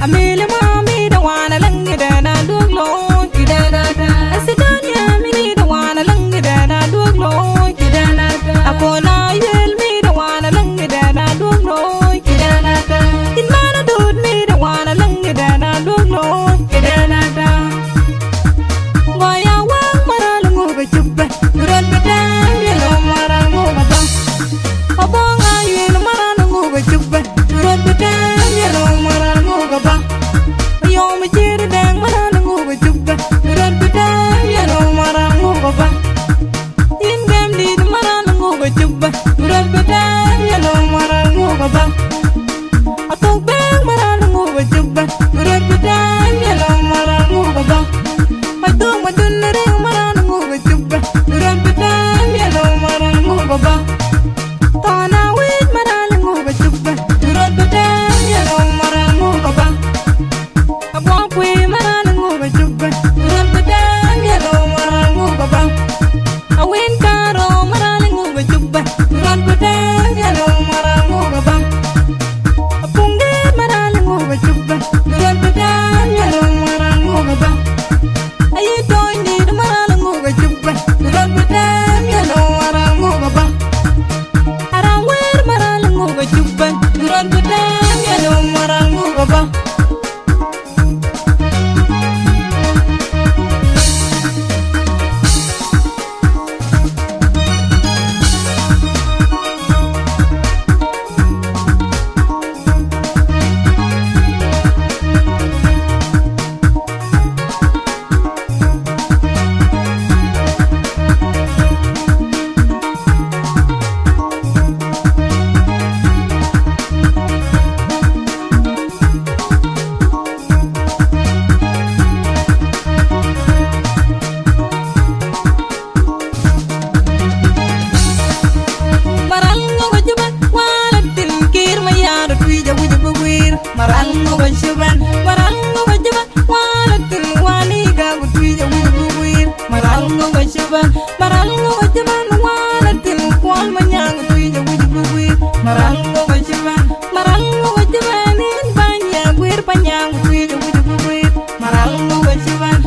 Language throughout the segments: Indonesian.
amile mami da wana langi da na duglo kida da da asidani amile da wana langi da na duglo kida da da akona yel mi da wana langi da na duglo kida da da inmana dud mi da wana langi da na duglo kida da da goya wang maralungu bechubbe duran bedang yelo marangu batang abonga yelo marangu bechubbe duran bedang yelo marangu gaba yo me jere dang marangu bechubbe duran bedang yelo marangu gaba ingam di marangu bechubbe duran bedang yelo marangu gaba atok bang marangu bechubbe duran bedang yelo marangu gaba Madung madunere marangu bechubbe duran bedang yelo marangu gaba Tana wit marangu bechubbe duran bedang yelo marangu gaba Abwang kwe marangu bechubbe duran bedang yelo marangu gaba Awin karo marangu bechubbe duran bedang yelo marangu gaba Apungge marangu bechubbe duran bedang yelo marangu gaba Ayi toy ni marangu bechubbe duran bedang yelo marangu gaba Arang wer marangu bechubbe duran bedang yelo marangu gaba Marangu bajuban walatul waliga butwija wujubwir Marangu bajuban walatul kwal manyang butwija wujubwir Marangu bajuban in banya gwir panyang butwija wujubwir Marangu bajuban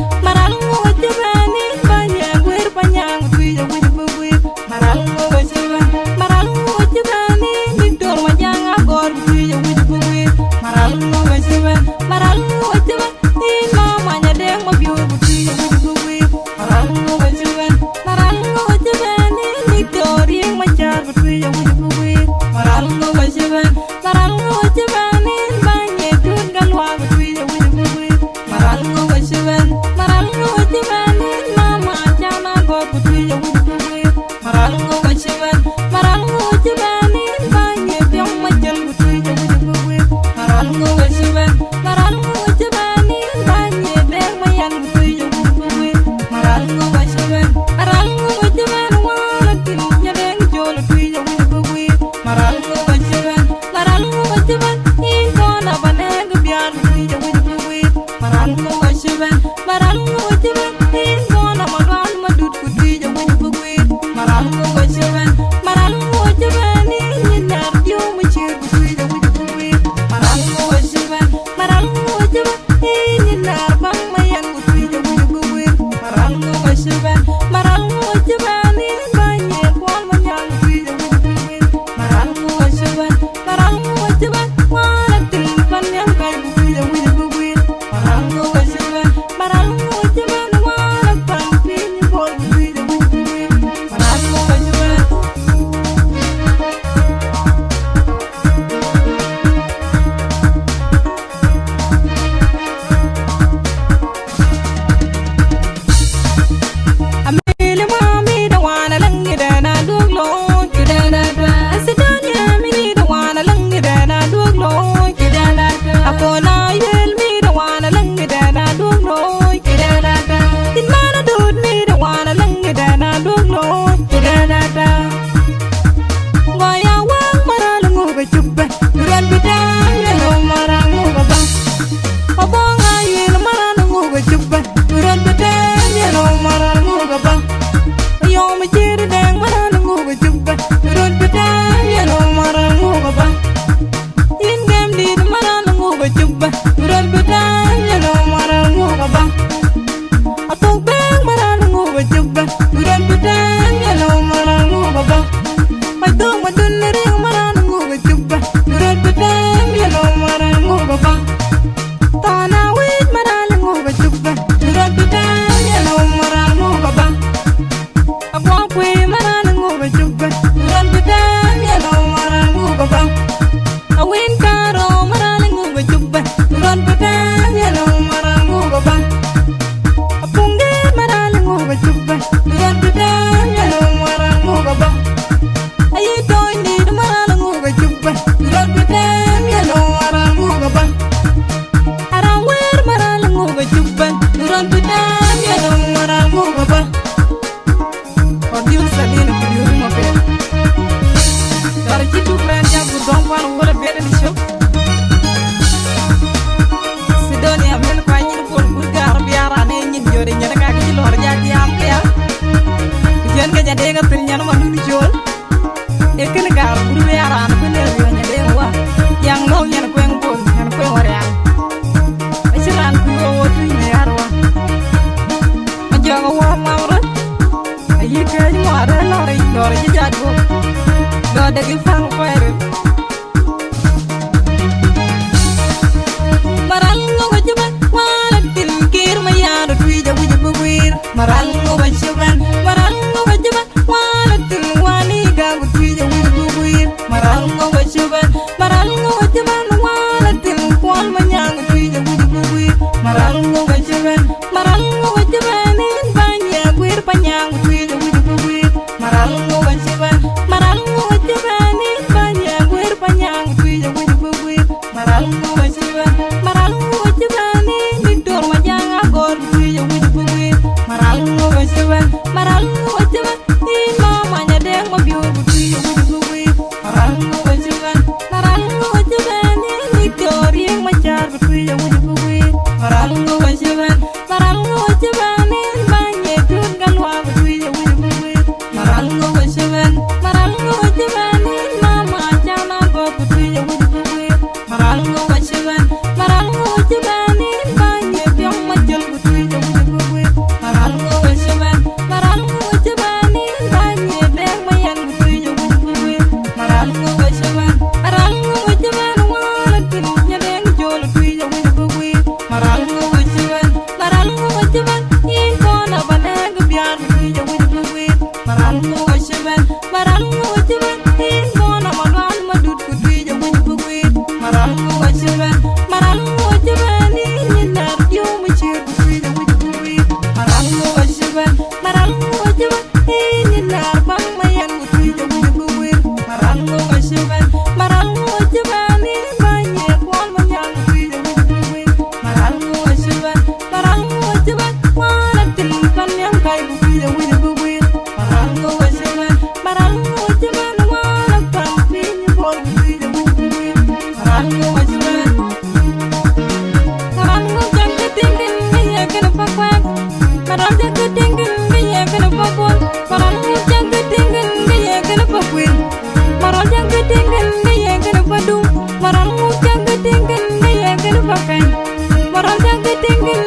in banya gwir panyang butwija wujubwir Marangu bajuban in diktor manyang agor butwija wujubwir Marangu bajuban in mamanya deng mabiur butwija wujubwir Marangu bajuban in diktor yang macar butwija wujubwir Marangu bajuban in banya dun galwa butwija wujubwir Marangu bajuban in mama chana gor butwija wujubwir Marangu bajuban in banya pyong majal butwija wujubwir Marangu bajuban in banya deng mayan butwija wujubwir Marangu bajuban walatin nyadeng jol butwija wujubwir Marangu bajuban maro maralingu bajubban ron petan yalo marangu babang apunge maralingu bajubban ron petan yalo marangu babang ayi toy ni maralingu bajubban ron petan yalo marangu babang arawir maralingu bajubban ron petan yalo marangu babang odiu salina kudiu mo pe dar jitu kran ya budong wan wala beden show sidonia men kwa nyin pol burgar biara ne nyin jore nyana ka ci lor ja di am ya jen ga jade ga pil nyana ma du jol e ken gar buru biara na bene yo nyade wa yang no nyana ko en pol nyana ko wara ya asiran ku o wotu ne yarwa ma joga wa mawra ayi ka ni mo ara lor ji jadgo do de gi fang fere maral ngo wajiban wala til kir ma yaado tuija wuji buwir maral ngo wajiban wala til wani ga tuija wuji buwir maral ngo wajiban wala til kwal ma nyang tuija wuji buwir maral ngo wajiban in banya gwir panyang tuija wuji buwir maral ngo wajiban in banya gwir panyang tuija wuji buwir maral ngo wajiban in diktor ma janga gor tuija wuji buwir maral ngo wajiban in mama nya deng ma biur tuija wuji buwir maral ngo wajiban in diktor yang ma jar tuija wuji buwir maral ngo wajiban in banya tun galwa tuija wuji buwir maral ngo wajiban in mama jana gor tuija wuji buwir maral ngo wajiban in banya biong ma jol tuija wuji buwir maral ngo wajiban in banya deng ma yan tuija wuji buwir maral ngo wajiban wala tin nya deng jol tuija wuji buwir maral ngo wajiban in kona baneg biar tuija wuji buwir maral ngo wajiban in kona malwal madut tuija wuji buwir maral ngo wajiban in yinar dio ma chir tuija wuji buwir maral ngo wajiban in yinar bang ma yan tuija wuji buwir maral ngo wajiban in banye kwal ma nyang tuija wuji buwir maral ngo wajiban wala tin pan yang kai tuija wuji buwir maral ngo wajiban wala pan pin bol tuija wuji buwir maral ngo wajiban jang tingin ya kana pakwak maral jang tingin ya kana pakwak maral jang tingin ya kana pakwin maral jang tingin ya kana padung maral jang tingin ya kana pakai maral jang tingin